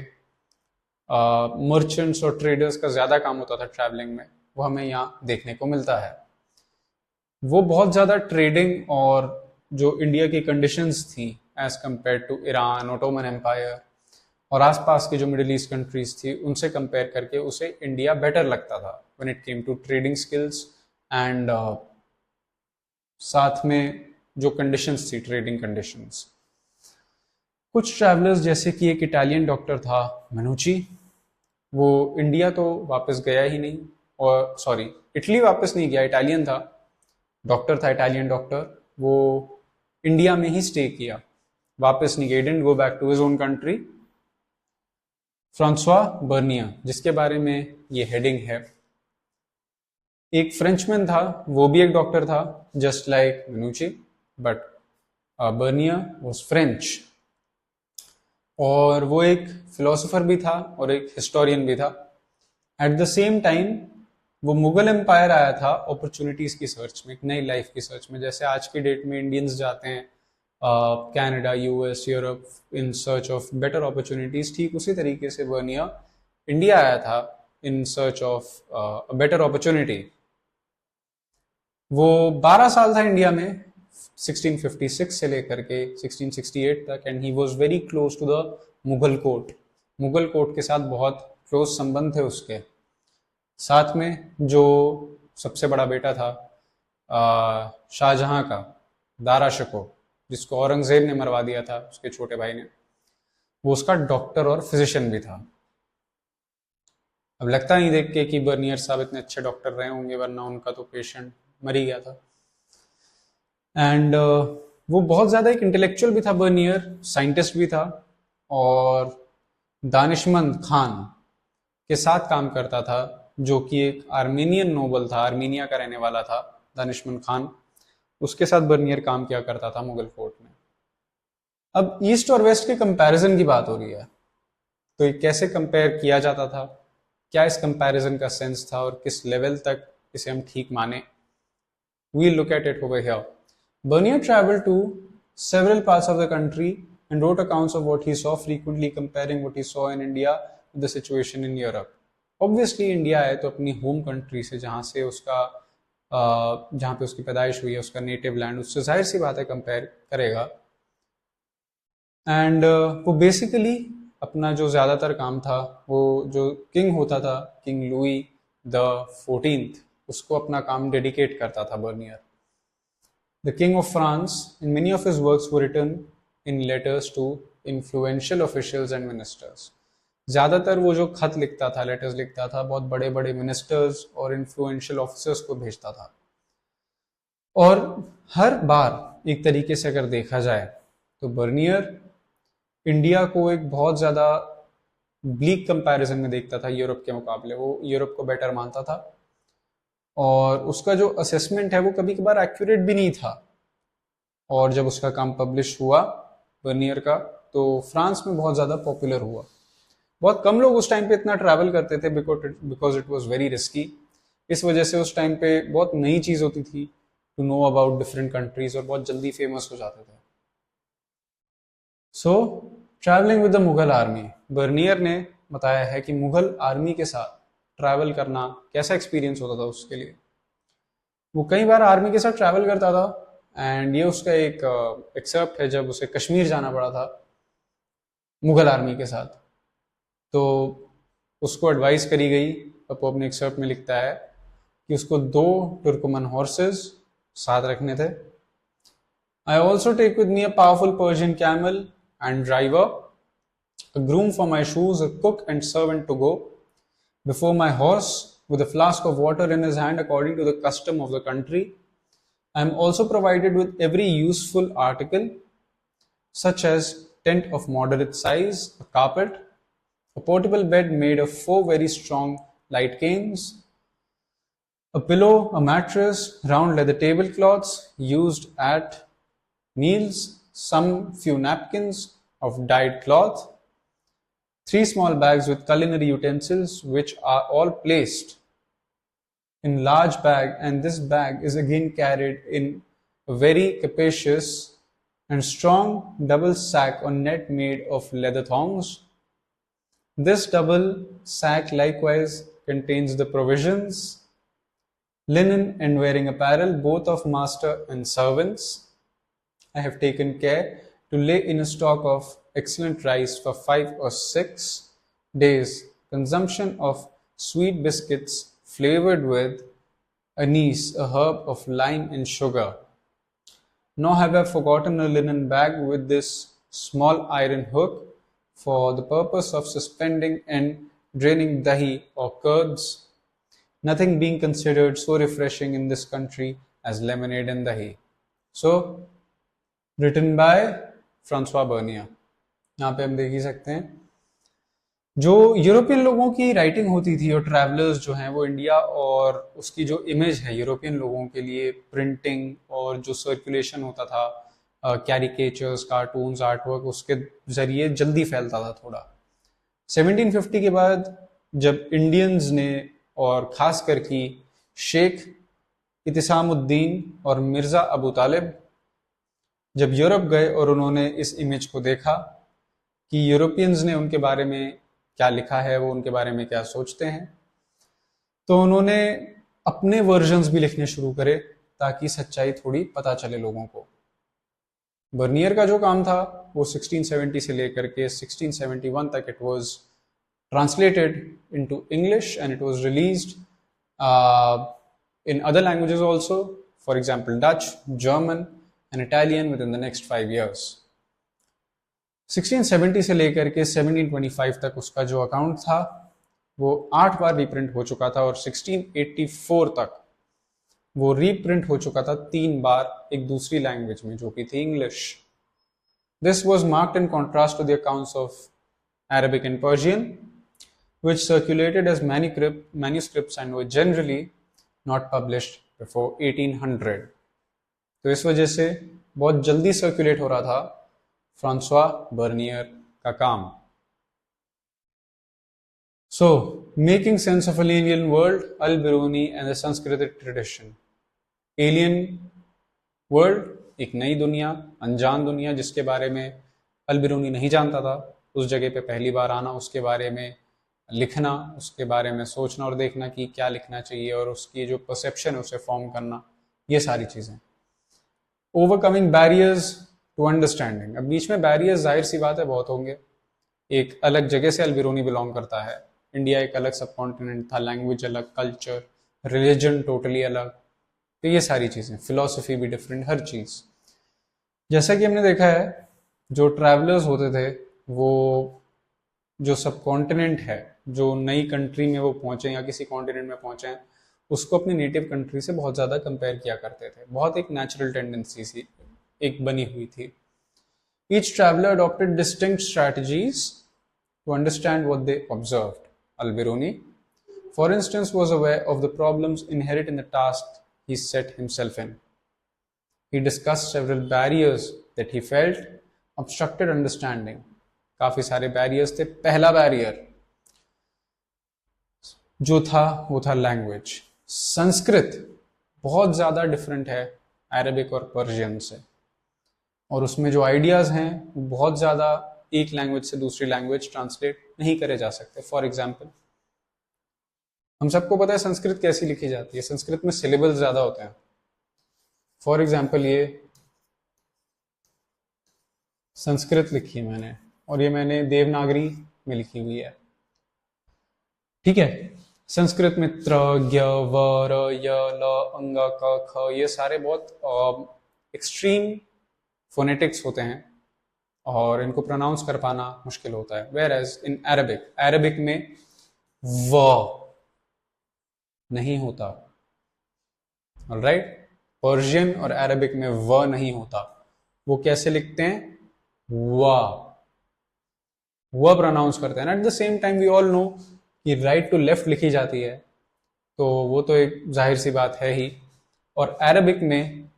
मर्चेंट्स और ट्रेडर्स का ज़्यादा काम होता था ट्रैवलिंग में, वो हमें यहाँ देखने को मिलता है. वो बहुत ज़्यादा ट्रेडिंग और जो इंडिया की कंडीशंस थी as compare to Iran, Ottoman empire और आसपास की जो मिडिल ईस्ट कंट्रीज थी, उनसे कंपेयर करके उसे इंडिया बेटर लगता था when it came to trading skills and साथ में जो कंडीशंस थी, ट्रेडिंग कंडीशंस. कुछ ट्रैवलर्स जैसे कि एक इटालियन डॉक्टर था मनुची, वो इंडिया तो वापस गया ही नहीं, और सॉरी इटली वापस नहीं गया, इटालियन था, डॉक्टर था, इटालियन डॉक्टर, वो इंडिया में ही स्टे किया, वापस नहीं गया, didn't go back to his own country. Francois Bernier, जिसके बारे में ये हेडिंग है, एक फ्रेंचमैन था, वो भी एक डॉक्टर था just like Manucci, but Bernier was French, और वो एक फिलोसोफर भी था और एक हिस्टोरियन भी था. एट द सेम टाइम वो मुगल एम्पायर आया था अपॉर्चुनिटीज़ की सर्च में, एक नई लाइफ की सर्च में. जैसे आज की डेट में इंडियंस जाते हैं Canada, US, Europe in search of better opportunities, ठीक उसी तरीके से बर्नियर इंडिया आया था in search of a better opportunity. वो 12 साल था इंडिया में 1656 से लेकर के 1668 तक, and he was very close to the Mughal court. Mughal court के साथ बहुत क्लोज संबंध थे उसके. साथ में जो सबसे बड़ा बेटा था शाहजहां का, दारा शिकोह, जिसको औरंगजेब ने मरवा दिया था उसके छोटे भाई ने, वो उसका डॉक्टर और फिजिशियन भी था. अब लगता नहीं देख के कि बर्नियर साहब इतने अच्छे डॉक्टर रहे होंगे, वरना उनका तो पेशेंट मर ही गया था. एंड वो बहुत ज़्यादा एक इंटेलेक्चुअल भी था बर्नियर, साइंटिस्ट भी था, और दानिशमंद खान के साथ काम करता था, जो कि एक आर्मीनियन नोबल था, आर्मीनिया का रहने वाला था दानिशमंद खान। उसके साथ बर्नियर काम किया करता था मुगल फोर्ट में। अब ईस्ट और वेस्ट के कंपैरिजन की बात हो रही है, तो ये कैसे कंपेयर किया जाता था, क्या इस कंपैरिजन का सेंस था और किस लेवल तक इसे हम ठीक माने, we'll look at it over here. Bernier traveled to several parts of the country and wrote accounts of what he saw, frequently comparing what he saw in India with the situation in Europe. Obviously India है तो अपनी होम कंट्री से, जहाँ से उसका जहाँ पे उसकी पैदाइश हुई है, उसका नेटिव लैंड, उससे जाहिर सी बात है कंपेयर करेगा। एंड वो बेसिकली अपना जो ज़्यादातर काम था, वो जो किंग होता था, किंग लुई द 14th, उसको अपना काम डेडिकेट करता था Bernier. The king of France, and many of his works were written in letters to influential officials and ministers. ज़्यादातर वो जो खत लिखता था, लेटर्स लिखता था, बहुत बड़े बड़े मिनिस्टर्स और इन्फ्लुएंशियल ऑफिसर्स को भेजता था। और हर बार एक तरीके से अगर देखा जाए तो बर्नियर इंडिया को एक बहुत ज़्यादा ब्लीक कंपैरिजन में देखता था यूरोप के मुकाबले। वो यूरोप को बेटर मानता था और उसका जो असेसमेंट है वो कभी कभार एक्यूरेट भी नहीं था। और जब उसका काम पब्लिश हुआ बर्नियर का, तो फ्रांस में बहुत ज़्यादा पॉपुलर हुआ। बहुत कम लोग उस टाइम पे इतना ट्रैवल करते थे because it was very risky. इस वजह से उस टाइम पे बहुत नई चीज़ होती थी to know about different countries, और बहुत जल्दी फेमस हो जाते थे। So travelling with the Mughal army, Bernier ने बताया है कि मुगल आर्मी के साथ ट्रैवल करना कैसा एक्सपीरियंस होता था उसके लिए। वो कई बार आर्मी के साथ ट्रैवल करता था, एंड ये उसका एक एक्सेप्ट है जब उसे कश्मीर जाना पड़ा था मुगल आर्मी के साथ। तो उसको एडवाइस करी गई, वो अपने एक्सेप्ट में लिखता है कि उसको 2 तुर्कमन हॉर्सेस साथ रखने थे। I also take with me a powerful Persian camel and driver, a groom for my shoes, a cook and servant to go before my horse with a flask of water in his hand according to the custom of the country. I am also provided with every useful article such as tent of moderate size, a carpet, a portable bed made of 4 very strong light canes, a pillow, a mattress, round leather tablecloths used at meals, some few napkins of dyed cloth, 3 small bags with culinary utensils, which are all placed in large bag, and this bag is again carried in a very capacious and strong double sack or net made of leather thongs. This double sack likewise contains the provisions, linen and wearing apparel, both of master and servants. I have taken care to lay in a stock of excellent rice for 5 or 6 days, consumption of sweet biscuits flavored with anise, a herb of lime and sugar. Nor have I forgotten a linen bag with this small iron hook for the purpose of suspending and draining dahi or curds, nothing being considered so refreshing in this country as lemonade and dahi. So, written by Francois Bernier. यहाँ पे हम देख ही सकते हैं जो यूरोपियन लोगों की राइटिंग होती थी और ट्रैवलर्स जो हैं वो इंडिया और उसकी जो इमेज है यूरोपियन लोगों के लिए, प्रिंटिंग और जो सर्कुलेशन होता था, कैरिकेचर्स, कार्टून्स, आर्टवर्क, उसके जरिए जल्दी फैलता था थोड़ा। 1750 के बाद जब इंडियंस ने और खास करके शेख इतिसामुद्दीन और मिर्ज़ा अबू तालिब जब यूरोप गए और उन्होंने इस इमेज को देखा कि यूरोपियंस ने उनके बारे में क्या लिखा है, वो उनके बारे में क्या सोचते हैं, तो उन्होंने अपने वर्जन्स भी लिखने शुरू करे ताकि सच्चाई थोड़ी पता चले लोगों को। बर्नियर का जो काम था वो 1670 से लेकर के 1671 तक it was translated into English and it was released in other languages also, for example Dutch, German and Italian within the next 5 years. 1670 से लेकर के 1725 तक उसका जो अकाउंट था वो 8 बार रीप्रिंट हो चुका था और 1684 तक वो रीप्रिंट हो चुका था 3 बार एक दूसरी लैंग्वेज में जो कि थी English. This was marked in contrast to the accounts of Arabic and Persian, which circulated as manuscripts and were generally not published before 1800. तो इस वजह से बहुत जल्दी सर्कुलेट हो रहा था फ्रांसवा बर्नियर का काम. So, making sense of alien world, Al-Biruni and the Sanskritic tradition. Alien world, एक नई दुनिया, अनजान दुनिया जिसके बारे में अल-बिरूनी नहीं जानता था, उस जगह पे पहली बार आना, उसके बारे में लिखना, उसके बारे में सोचना और देखना कि क्या लिखना चाहिए और उसकी जो परसेप्शन है उसे फॉर्म करना, ये सारी चीज़ें. Overcoming barriers to understanding. अब बीच में बैरियर्स जाहिर सी बात है बहुत होंगे. एक अलग जगह से अल-बिरूनी बिलोंग करता है. इंडिया एक अलग सब कॉन्टिनेंट था, लैंग्वेज अलग, कल्चर, रिलीजन टोटली अलग, तो ये सारी चीज़ें, फिलॉसफी भी डिफरेंट, हर चीज़. जैसा कि हमने देखा है जो ट्रैवलर्स होते थे वो जो सब कॉन्टिनेंट है, जो नई कंट्री में वो पहुंचे या किसी कॉन्टिनेंट में पहुंचे हैं, उसको अपनी नेटिव कंट्री से बहुत ज़्यादा कंपेयर किया करते थे. बहुत एक नेचुरल टेंडेंसी सी एक बनी हुई थी. Each traveller adopted distinct strategies to understand what they observed. Al-Biruni, for instance, was aware of the problems inherent in the task he set himself in. He discussed several barriers that he felt obstructed understanding. काफी सारे बैरियर्स थे. पहला बैरियर जो था वो था लैंग्वेज. संस्कृत बहुत ज़्यादा डिफरेंट है अरबिक और पर्शियन से, और उसमें जो आइडियाज़ हैं वो बहुत ज़्यादा एक लैंग्वेज से दूसरी लैंग्वेज ट्रांसलेट नहीं करे जा सकते. फॉर एग्जाम्पल, हम सबको पता है संस्कृत कैसी लिखी जाती है. संस्कृत में सिलेबल्स ज़्यादा होते हैं. फॉर एग्जाम्पल, ये संस्कृत लिखी है मैंने, और ये मैंने देवनागरी में लिखी हुई है. ठीक है. संस्कृत में त्र, ज्ञ, व, र, य, ल, अंग, क, ख, ये सारे बहुत एक्सट्रीम फोनेटिक्स होते हैं और इनको प्रोनाउंस कर पाना मुश्किल होता है. वेयर एज इन अरबिक में व नहीं होता. ऑलराइट. पर्शियन और अरबिक में व नहीं होता. वो कैसे लिखते हैं? व प्रोनाउंस करते हैं. At the same time we all know कि राइट टू लेफ्ट लिखी जाती है, तो वो तो एक जाहिर सी बात है ही. और अरबिक में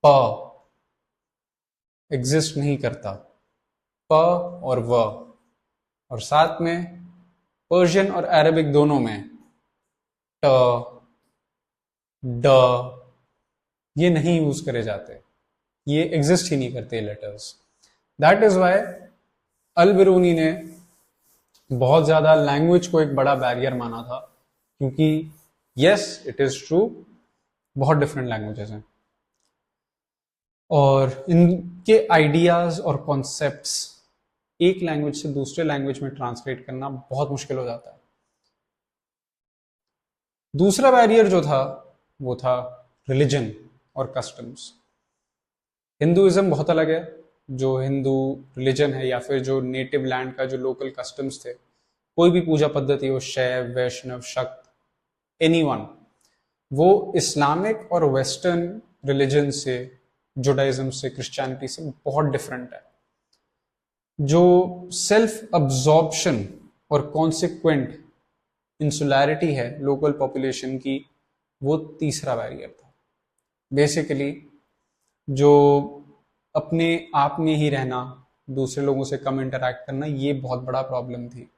प एग्जिस्ट नहीं करता. प और व, और साथ में पर्शियन और अरबिक दोनों में ट, ड, ये नहीं यूज करे जाते. ये एग्जिस्ट ही नहीं करते लेटर्स. दैट इज वाई अल-बिरूनी ने बहुत ज्यादा लैंग्वेज को एक बड़ा बैरियर माना था, क्योंकि यस इट इज ट्रू, बहुत डिफरेंट लैंग्वेजेस हैं और इनके आइडियाज और कॉन्सेप्ट्स एक लैंग्वेज से दूसरे लैंग्वेज में ट्रांसलेट करना बहुत मुश्किल हो जाता है. दूसरा बैरियर जो था वो था रिलीजन और कस्टम्स. हिंदुइज्म बहुत अलग है. जो हिंदू रिलीजन है या फिर जो नेटिव लैंड का जो लोकल कस्टम्स थे, कोई भी पूजा पद्धति हो, शैव, वैष्णव, शक्त, एनीवन, वो इस्लामिक और वेस्टर्न रिलीजन से, जुडाइज्म से, क्रिश्चियनिटी से बहुत डिफरेंट है. जो सेल्फ अब्जॉर्प्शन और कॉन्सिक्वेंट इंसुलैरिटी है लोकल पॉपुलेशन की, वो तीसरा बैरियर था. बेसिकली जो अपने आप में ही रहना, दूसरे लोगों से कम इंटरैक्ट करना, ये बहुत बड़ा प्रॉब्लम थी.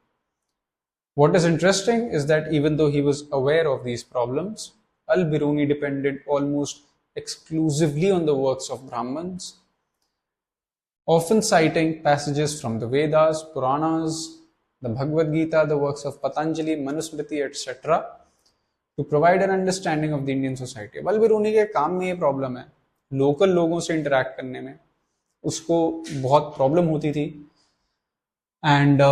What is interesting is that even though he was aware of these problems, Al-Biruni depended almost exclusively on the works of Brahmins, often citing passages from the Vedas, Puranas, the Bhagavad Gita, the works of Patanjali, Manusmriti, etc. to provide an understanding of the Indian society. Al-Biruni के काम में ये प्रॉब्लम है, लोकल लोगों से इंटरैक्ट करने में उसको बहुत प्रॉब्लम होती थी. एंड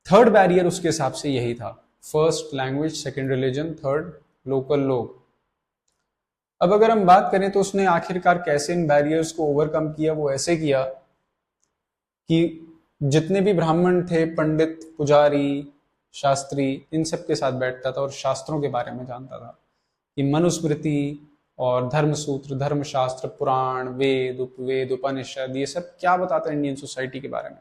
थर्ड बैरियर उसके हिसाब से यही था. First language, second religion, third local लोग. अब अगर हम बात करें तो उसने आखिरकार कैसे इन बैरियर्स को ओवरकम किया. वो ऐसे किया कि जितने भी ब्राह्मण थे, पंडित, पुजारी, शास्त्री, इन सब के साथ बैठता था और शास्त्रों के बारे में जानता था कि मनुस्मृति और धर्मसूत्र, धर्मशास्त्र, पुराण, वेद, उपवेद, उपनिषद, ये सब क्या बताता है इंडियन सोसाइटी के बारे में.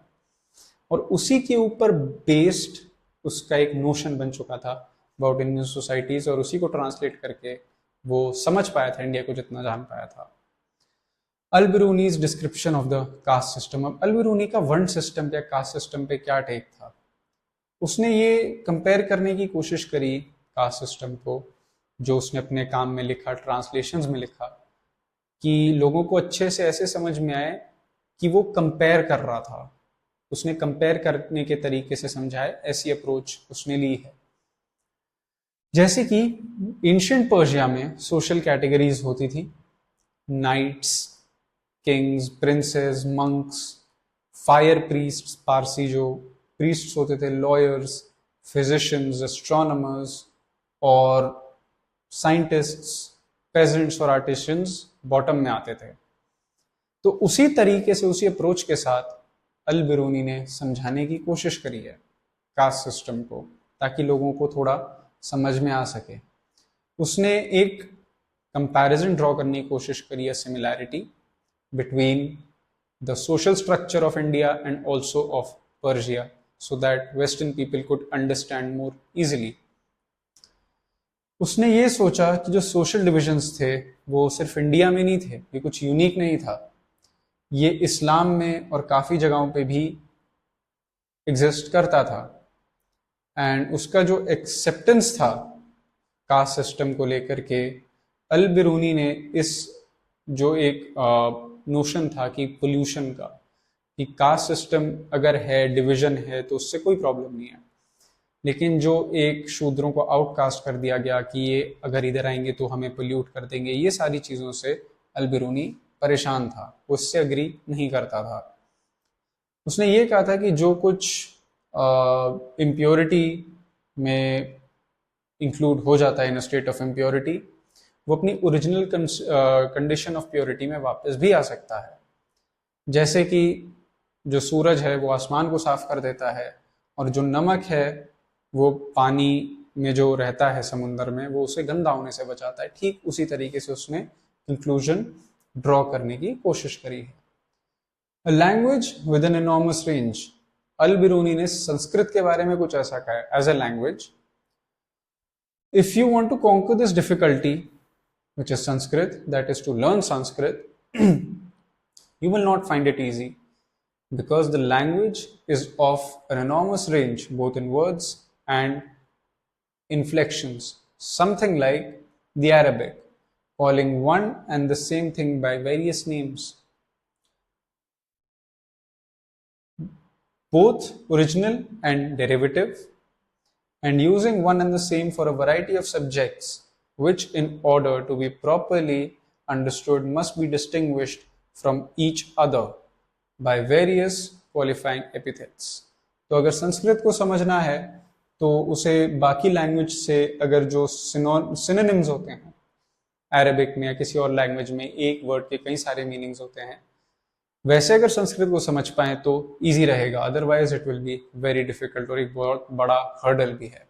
और उसी के ऊपर बेस्ड उसका एक नोशन बन चुका था अबाउट इंडियन सोसाइटीज, और उसी को ट्रांसलेट करके वो समझ पाया था इंडिया को जितना जान पाया था। Al Biruni's description of the caste system. अब अल बिरूनी का वर्ण सिस्टम या कास्ट सिस्टम पे क्या टेक था, उसने ये कंपेयर करने की कोशिश करी कास्ट सिस्टम को, जो उसने अपने काम में लिखा, ट्रांसलेशंस में लिखा, कि लोगों को अच्छे से ऐसे समझ में आए कि वो कंपेयर कर रहा था। उसने कंपेयर करने के तरीके से समझाए, ऐसी अप्रोच उसने ली है। जैसे कि एंशिएंट पर्शिया में सोशल कैटेगरीज होती थी, knights, kings, princes, monks, fire priests, Parsi जो प्रीस्ट्स होते थे, लॉयर्स, फिजिशियंस, एस्ट्रोनॉमर्स और साइंटिस्ट्स, पेजेंट्स और आर्टिशियंस बॉटम में आते थे। तो उसी तरीके से, उसी अप्रोच के साथ अल बिरूनी ने समझाने की कोशिश करी है कास्ट सिस्टम को, ताकि लोगों को थोड़ा समझ में आ सके। उसने एक कंपैरिजन ड्रॉ करने की कोशिश करी है, similarity between the social structure of India and also of Persia, so that Western people could understand more easily. उसने ये सोचा कि जो सोशल डिविजन्स थे वो सिर्फ इंडिया में नहीं थे, ये कुछ यूनिक नहीं था, ये इस्लाम में और काफ़ी जगहों पे भी एग्जिस्ट करता था। एंड उसका जो एक्सेप्टेंस था कास्ट सिस्टम को लेकर के, अल बिरूनी ने इस जो एक नोशन था कि पोल्यूशन का, कि कास्ट सिस्टम अगर है, डिवीजन है, तो उससे कोई प्रॉब्लम नहीं है, लेकिन जो एक शूद्रों को आउटकास्ट कर दिया गया कि ये अगर इधर आएंगे तो हमें पोल्यूट कर देंगे, ये सारी चीज़ों से अल बिरूनी परेशान था, उससे अग्री नहीं करता था। उसने ये कहा था कि जो कुछ इम्प्योरिटी में इंक्लूड हो जाता है इन स्टेट ऑफ इम्प्योरिटी, वो अपनी ओरिजिनल कंडीशन ऑफ प्योरिटी में वापस भी आ सकता है। जैसे कि जो सूरज है वो आसमान को साफ कर देता है, और जो नमक है वो पानी में जो रहता है समुद्र में, वो उसे गंदा होने से बचाता है। ठीक उसी तरीके से उसने कंक्लूजन ड्रॉ करने की कोशिश करी है। A language with an enormous range. अल बिरूनी ने संस्कृत के बारे में कुछ ऐसा कहा है, as a language, if you want to conquer this difficulty, which is Sanskrit, that is to learn Sanskrit, you will not find it easy, because the language is of an enormous range, both in words and inflections, something like the Arabic, calling one and the same thing by various names, both original and derivative, and using one and the same for a variety of subjects, which in order to be properly understood must be distinguished from each other by various qualifying epithets. तो अगर संस्कृत को समझना है तो उसे बाकी लैंग्वेज से, अगर जो सिनोनिम्स होते हैं अरेबिक में या किसी और लैंग्वेज में, एक वर्ड के कई सारे मीनिंग्स होते हैं, वैसे अगर संस्कृत को समझ पाए तो इजी रहेगा, otherwise it will be very difficult, और एक बहुत बड़ा हर्डल भी है।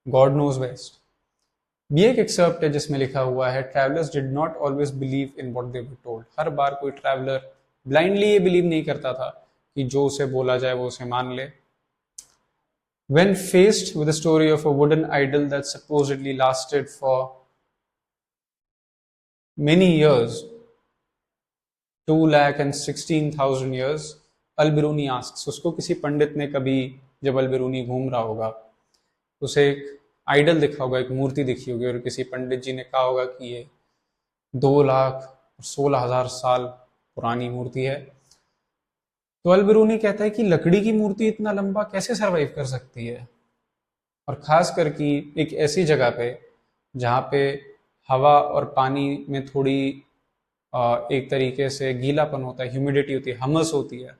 गॉड नोज बेस्ट भी एक एक्सर्प्ट है जिसमें लिखा हुआ है, travellers did not always believe in what they were told. हर बार कोई ट्रैवलर ब्लाइंडली ये बिलीव नहीं करता था कि जो उसे बोला जाए वो उसे मान ले। When faced with the story of a wooden idol that supposedly lasted for many years, 2,16,000 years, Al Biruni asks, उसको किसी पंडित ने कभी, जब अल बिरूनी घूम रहा होगा, उसे एक आइडल दिखा होगा, एक मूर्ति दिखी होगी, और किसी पंडित जी ने कहा होगा कि ये 2,16,000 साल पुरानी मूर्ति है। तो अल बिरूनी कहता है कि लकड़ी की मूर्ति इतना लंबा कैसे सरवाइव कर सकती है, और खास करके एक ऐसी जगह पे जहाँ पे हवा और पानी में थोड़ी एक तरीके से गीलापन होता है, ह्यूमिडिटी होती है, हमस होती है,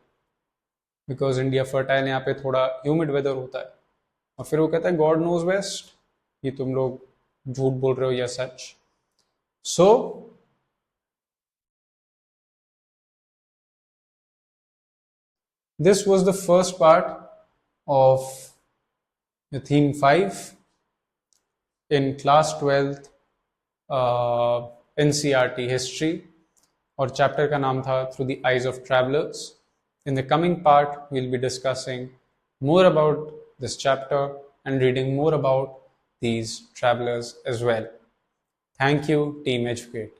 बिकॉज इंडिया फर्टाइल, यहाँ पे थोड़ा ह्यूमिड वेदर होता है। और फिर वो कहता है गॉड नोज बेस्ट, ये तुम लोग झूठ बोल रहे हो या सच। सो this was the first part of the theme 5 in class 12th NCERT history, और चैप्टर का नाम था through the eyes of travellers. In the coming part, we'll be discussing more about this chapter and reading more about these travelers as well. Thank you, Team Educate.